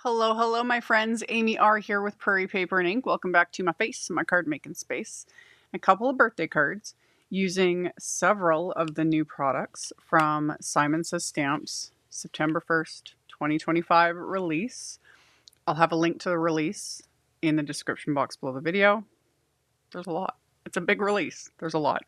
Hello, hello, my friends. AmyR here with Prairie Paper and Ink. Welcome back to my face, my card making space. A couple of birthday cards using several of the new products from Simon Says Stamps, September 1st, 2025 release. I'll have a link to the release in the description box below the video. There's a lot. It's a big release. There's a lot.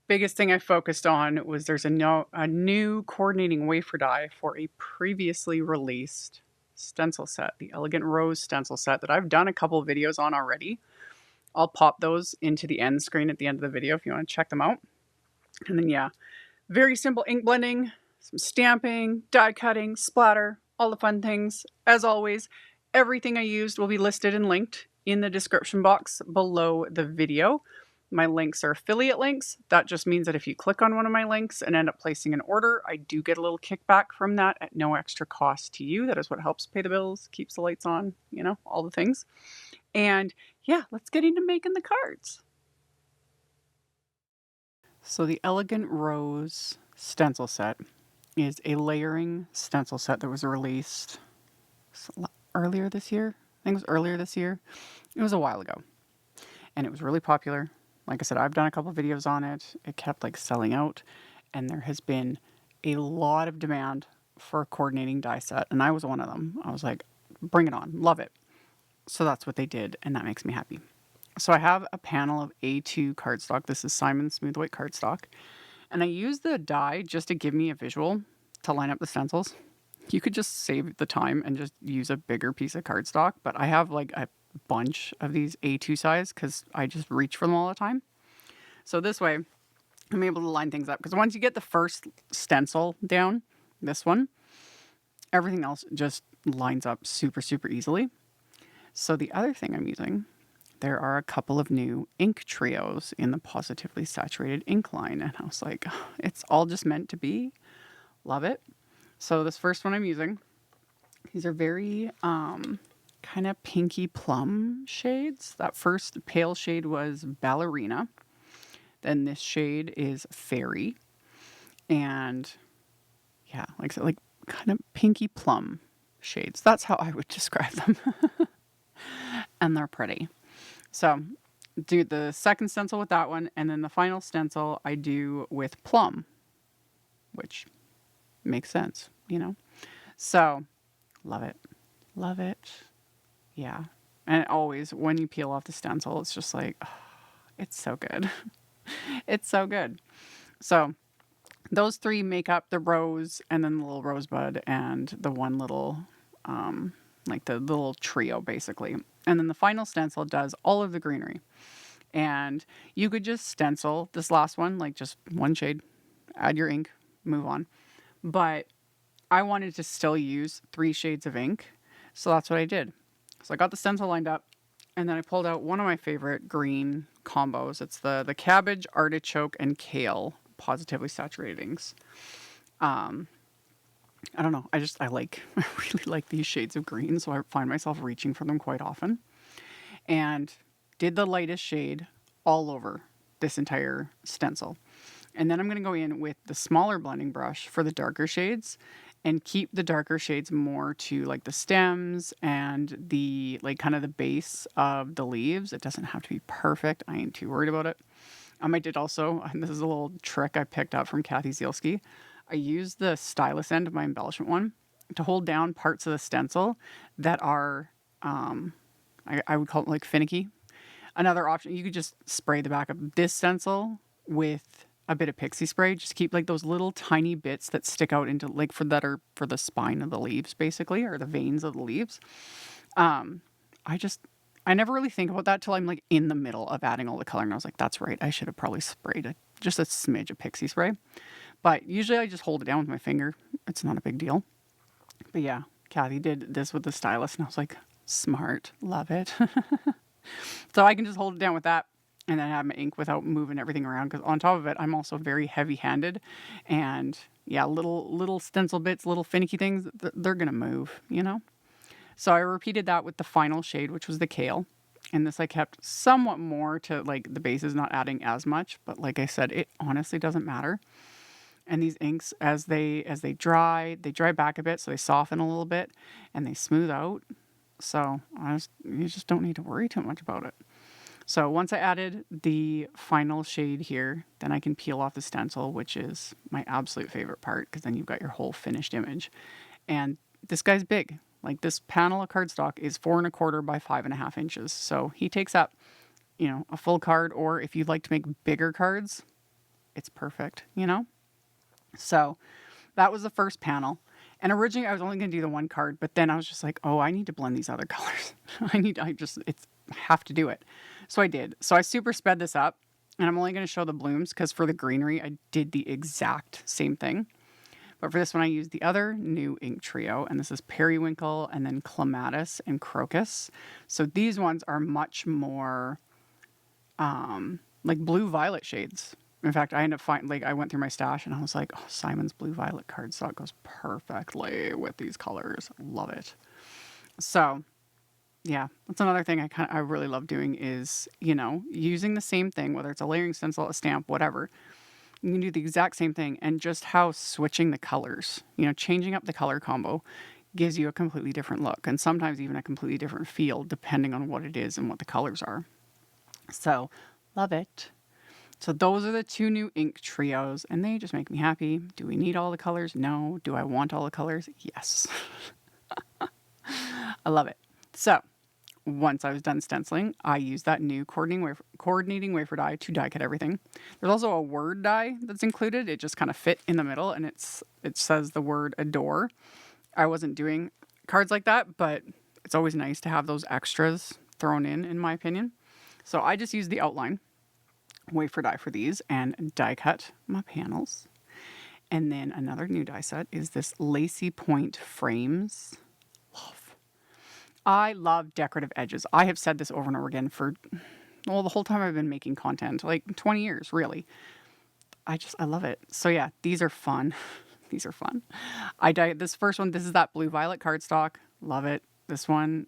Biggest thing I focused on was there's a new coordinating wafer die for a previously released stencil set, the Elegant Rose stencil set that I've done a couple of videos on already. I'll pop those into the end screen at the end of the video if you want to check them out. And then yeah, very simple ink blending, some stamping, die cutting, splatter, all the fun things. As always, everything I used will be listed and linked in the description box below the video. My links are affiliate links. That just means that if you click on one of my links and end up placing an order, I do get a little kickback from that at no extra cost to you. That is what helps pay the bills, keeps the lights on, you know, all the things. And yeah, let's get into making the cards. So the Elegant Rose stencil set is a layering stencil set that was released earlier this year. I think it was earlier this year. It was a while ago. And it was really popular. Like I said, I've done a couple videos on it. It kept like selling out, and there has been a lot of demand for a coordinating die set, and I was one of them. I was like, bring it on, love it. So that's what they did, and that makes me happy. So I have a panel of A2 cardstock. This is Simon Smooth White cardstock, and I used the die just to give me a visual to line up the stencils. You could just save the time and just use a bigger piece of cardstock, but I have like a bunch of these A2 size because I just reach for them all the time. So this way I'm able to line things up, because once you get the first stencil down, this one, everything else just lines up super easily. So the other thing I'm using, there are a couple of new ink trios in the Pawsitively saturated ink line, and I was like, oh, it's all just meant to be. Love it. So this first one I'm using, these are very kind of pinky plum shades. That first pale shade was Ballerina. Then this shade is Fairy. And yeah, like kind of pinky plum shades. That's how I would describe them. And they're pretty. So do the second stencil with that one, and then the final stencil I do with plum, which makes sense, you know? So love it. Love it. Yeah. And always, when you peel off the stencil, it's just like, oh, it's so good. It's so good. So those three make up the rose, and then the little rosebud, and the one little, like the little trio, basically. And then the final stencil does all of the greenery. And you could just stencil this last one, like just one shade, add your ink, move on. But I wanted to still use 3 shades of ink, so that's what I did. So I got the stencil lined up, and then I pulled out one of my favorite green combos. It's the cabbage, artichoke, and kale Pawsitively saturated inks. I don't know. I really like these shades of green, so I find myself reaching for them quite often. And did the lightest shade all over this entire stencil. And then I'm going to go in with the smaller blending brush for the darker shades, and keep the darker shades more to like the stems and the like kind of the base of the leaves. It doesn't have to be perfect. I ain't too worried about it. I did also, and this is a little trick I picked up from Kathy Zielski, I used the stylus end of my embellishment one to hold down parts of the stencil that are, I would call it like finicky. Another option, you could just spray the back of this stencil with a bit of pixie spray. Just keep like those little tiny bits that stick out into like for the spine of the leaves, basically, or the veins of the leaves. I never really think about that till I'm like in the middle of adding all the color, and I was like, that's right, I should have probably sprayed just a smidge of pixie spray. But usually I just hold it down with my finger. It's not a big deal. But yeah, Kathy did this with the stylus, and I was like, smart, love it. So I can just hold it down with that, and then have my ink without moving everything around, because on top of it, I'm also very heavy-handed, and yeah, little stencil bits, little finicky things, they're gonna move, you know? So I repeated that with the final shade, which was the kale, and this I kept somewhat more to like the bases, not adding as much, but like I said, it honestly doesn't matter. And these inks, as they dry back a bit, so they soften a little bit and they smooth out. So you just don't need to worry too much about it. So once I added the final shade here, then I can peel off the stencil, which is my absolute favorite part, because then you've got your whole finished image. And this guy's big. Like, this panel of cardstock is 4¼ by 5½ inches. So he takes up, a full card, or if you'd like to make bigger cards, it's perfect, So that was the first panel. And originally I was only going to do the one card, but then I was just like, oh, I need to blend these other colors. I have to do it. So I did. So I super sped this up, and I'm only going to show the blooms because for the greenery, I did the exact same thing. But for this one, I used the other new ink trio, and this is Periwinkle and then Clematis and Crocus. So these ones are much more like blue-violet shades. In fact, I ended up I went through my stash and I was like, oh, Simon's blue-violet cardstock goes perfectly with these colors. Love it. So yeah, that's another thing I really love doing is, using the same thing, whether it's a layering stencil, a stamp, whatever. You can do the exact same thing, and just how switching the colors, changing up the color combo gives you a completely different look, and sometimes even a completely different feel depending on what it is and what the colors are. So, love it. So those are the two new ink trios, and they just make me happy. Do we need all the colors? No. Do I want all the colors? Yes. I love it. So once I was done stenciling, I used that new coordinating wafer die to die cut everything. There's also a word die that's included. It just kind of fit in the middle, and it says the word adore. I wasn't doing cards like that, but it's always nice to have those extras thrown in my opinion. So I just used the outline wafer die for these and die cut my panels. And then another new die set is this Lacy point frames. I love decorative edges. I have said this over and over again for the whole time I've been making content, like 20 years, really. I love it. So yeah, these are fun. These are fun. This first one, this is that blue violet cardstock. Love it. This one,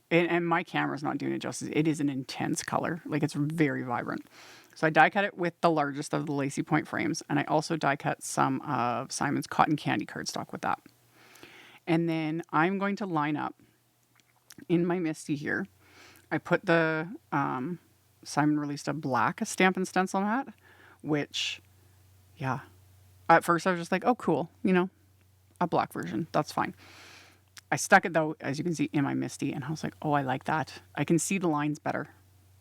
and my camera's not doing it justice. It is an intense color. Like, it's very vibrant. So I die cut it with the largest of the Lacy point frames, and I also die cut some of Simon's cotton candy cardstock with that. And then I'm going to line up in my MISTI here. I put the Simon released a black Stampin' Stencil mat, which, yeah, at first I was just like, oh, cool, a black version. That's fine. I stuck it, though, as you can see, in my MISTI, and I was like, oh, I like that. I can see the lines better.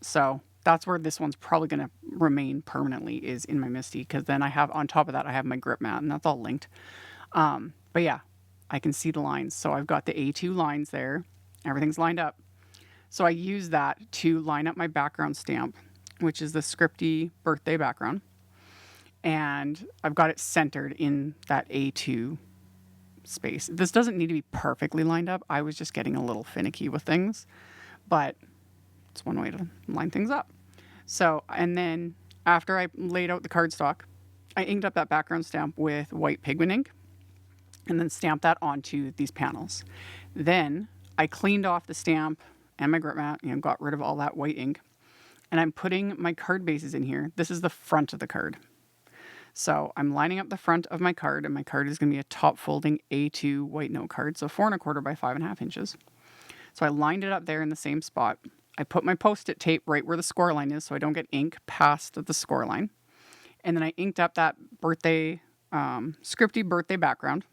So that's where this one's probably going to remain permanently, is in my MISTI, because then I have, on top of that, I have my grip mat, and that's all linked. But yeah, I can see the lines. So I've got the A2 lines there. Everything's lined up. So I use that to line up my background stamp, which is the Scripty birthday background. And I've got it centered in that A2 space. This doesn't need to be perfectly lined up. I was just getting a little finicky with things, but it's one way to line things up. So, and then after I laid out the cardstock, I inked up that background stamp with white pigment ink and then stamped that onto these panels. Then I cleaned off the stamp and my grip mat, got rid of all that white ink, and I'm putting my card bases in here. This is the front of the card. So I'm lining up the front of my card, and my card is going to be a top folding A2 white note card, so 4¼ by 5½ inches. So I lined it up there in the same spot. I put my Post-it tape right where the score line is so I don't get ink past the score line. And then I inked up that birthday, Scripty birthday background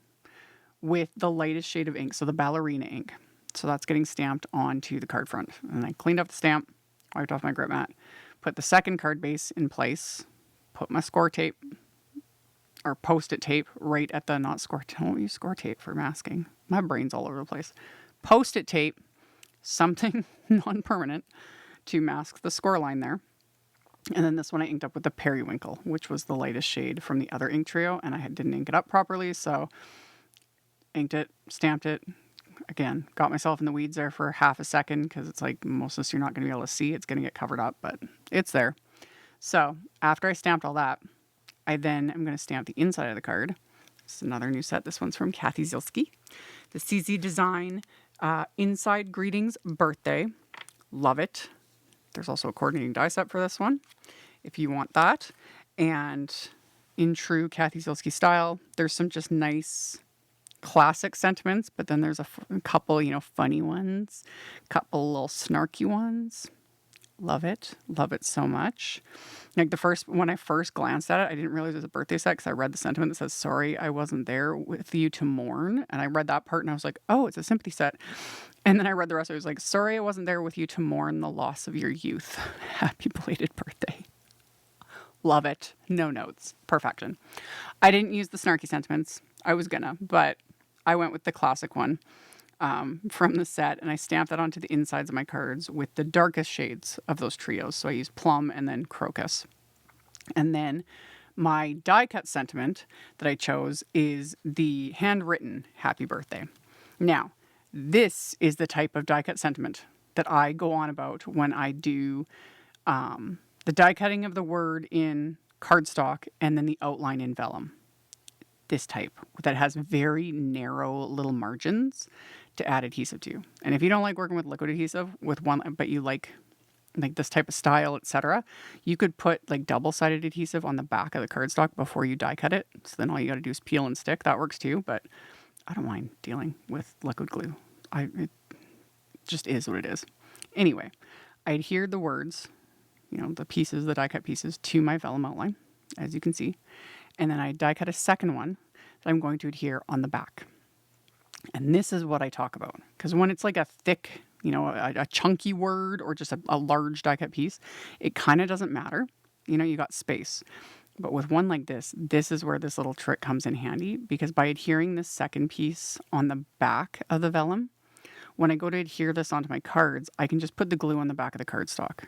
with the lightest shade of ink, so the ballerina ink. So that's getting stamped onto the card front. And I cleaned up the stamp, wiped off my grip mat, put the second card base in place, put my score tape, or Post-it tape right at the, not score, don't use score tape for masking. My brain's all over the place. Post-it tape, something non-permanent, to mask the score line there. And then this one I inked up with the Periwinkle, which was the lightest shade from the other ink trio, and I didn't ink it up properly, so inked it, stamped it. Again, got myself in the weeds there for half a second, because it's like most of this you're not going to be able to see. It's going to get covered up, but it's there. So after I stamped all that, I then am going to stamp the inside of the card. This is another new set. This one's from Kathy Zielski. The CZ Design Inside Greetings Birthday. Love it. There's also a coordinating die set for this one, if you want that. And in true Kathy Zielske style. There's some just nice classic sentiments, but then there's a couple, funny ones, couple little snarky ones. Love it. Love it so much. Like when I first glanced at it, I didn't realize it was a birthday set because I read the sentiment that says, sorry, I wasn't there with you to mourn. And I read that part and I was like, oh, it's a sympathy set. And then I read the rest. I was like, sorry, I wasn't there with you to mourn the loss of your youth. Happy belated birthday. Love it. No notes. Perfection. I didn't use the snarky sentiments. I was gonna, but I went with the classic one from the set, and I stamped that onto the insides of my cards with the darkest shades of those trios. So I used plum and then crocus. And then my die cut sentiment that I chose is the handwritten happy birthday. Now, this is the type of die cut sentiment that I go on about when I do the die cutting of the word in cardstock and then the outline in vellum. This type that has very narrow little margins to add adhesive to. And if you don't like working with liquid adhesive with one, but you like this type of style, etc., you could put like double-sided adhesive on the back of the cardstock before you die cut it. So then all you got to do is peel and stick. That works too, but I don't mind dealing with liquid glue. It just is what it is. Anyway, I adhered the words, the pieces, the die cut pieces, to my vellum outline, as you can see. And then I die cut a second one that I'm going to adhere on the back. And this is what I talk about. Because when it's like a thick, a chunky word or just a large die cut piece, it kind of doesn't matter. You got space. But with one like this is where this little trick comes in handy. Because by adhering this second piece on the back of the vellum, when I go to adhere this onto my cards, I can just put the glue on the back of the cardstock.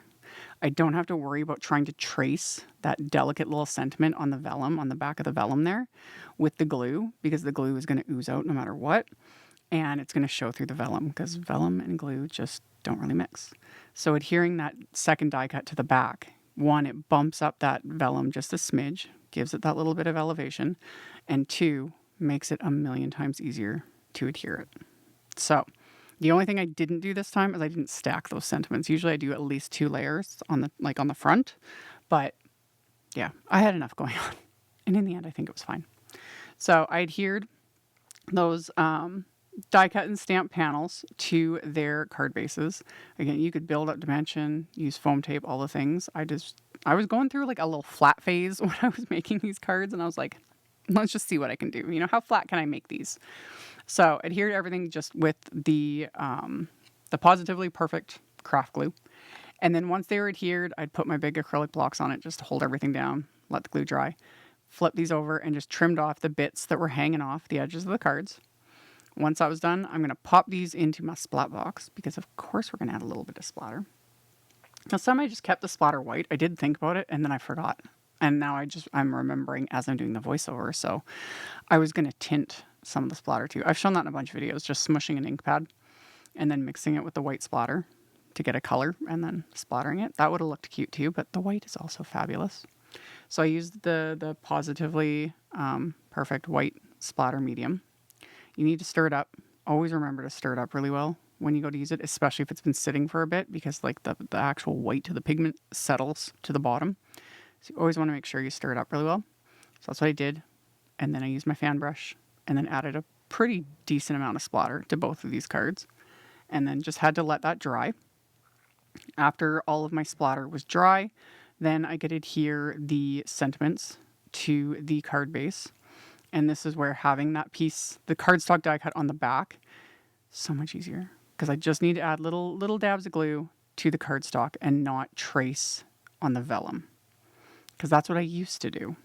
I don't have to worry about trying to trace that delicate little sentiment on the vellum, on the back of the vellum there with the glue, because the glue is going to ooze out no matter what. And it's going to show through the vellum because vellum and glue just don't really mix. So adhering that second die cut to the back, one, it bumps up that vellum just a smidge, gives it that little bit of elevation, and two, makes it a million times easier to adhere it. So the only thing I didn't do this time is I didn't stack those sentiments. Usually I do at least 2 layers on the front, but yeah, I had enough going on. And in the end, I think it was fine. So I adhered those die cut and stamp panels to their card bases. Again, you could build up dimension, use foam tape, all the things. I was going through like a little flat phase when I was making these cards, and I was like, let's just see what I can do. How flat can I make these? So adhere to everything just with the Pawsitively Perfect craft glue. And then once they were adhered, I'd put my big acrylic blocks on it just to hold everything down, let the glue dry, flip these over, and just trimmed off the bits that were hanging off the edges of the cards. Once that was done, I'm going to pop these into my splat box because, of course, we're going to add a little bit of splatter. Now, some I just kept the splatter white. I did think about it, and then I forgot. And now I'm remembering as I'm doing the voiceover. So I was going to tint some of the splatter too. I've shown that in a bunch of videos, just smushing an ink pad and then mixing it with the white splatter to get a color and then splattering it. That would have looked cute too, but the white is also fabulous. So I used the Pawsitively Perfect white splatter medium. You need to stir it up. Always remember to stir it up really well when you go to use it, especially if it's been sitting for a bit, because like the actual white to the pigment settles to the bottom. So you always want to make sure you stir it up really well. So that's what I did. And then I used my fan brush and then added a pretty decent amount of splatter to both of these cards. And then just had to let that dry. After all of my splatter was dry, then I could adhere the sentiments to the card base. And this is where having that piece, the cardstock die cut on the back, so much easier. Because I just need to add little dabs of glue to the cardstock and not trace on the vellum. Because that's what I used to do.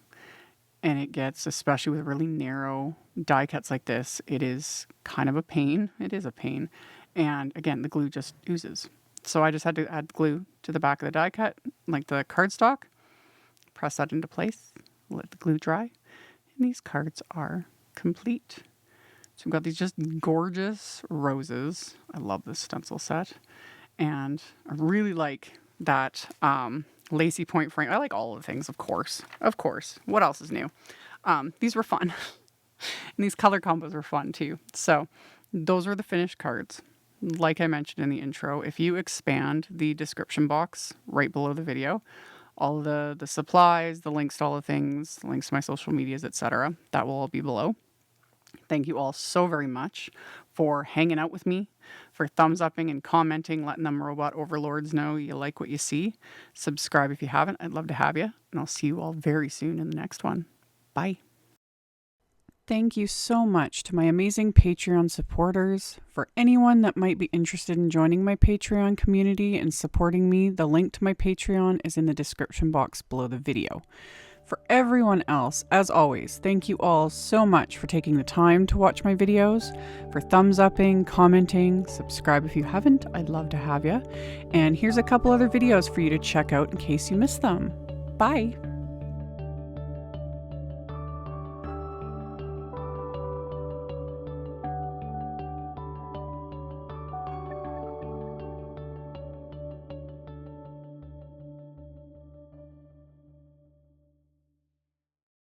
And it gets, especially with really narrow die cuts like this, it is kind of a pain. It is a pain. And again, the glue just oozes. So I just had to add glue to the back of the die cut, like the cardstock, press that into place, let the glue dry, and these cards are complete. So we've got these just gorgeous roses. I love this stencil set. And I really like that Lacy point frame. I like all of the things, of course. Of course. What else is new? These were fun. And these color combos were fun too. So those were the finished cards. Like I mentioned in the intro, if you expand the description box right below the video, all the supplies, the links to all the things, links to my social medias, etc. That will all be below. Thank you all so very much for hanging out with me, for thumbs upping and commenting, letting them robot overlords know you like what you see. Subscribe if you haven't. I'd love to have you. And I'll see you all very soon in the next one. Bye. Thank you so much to my amazing Patreon supporters. For anyone that might be interested in joining my Patreon community and supporting me, the link to my Patreon is in the description box below the video. For everyone else, as always, thank you all so much for taking the time to watch my videos, for thumbs upping, commenting, subscribe if you haven't, I'd love to have you. And here's a couple other videos for you to check out in case you missed them. Bye!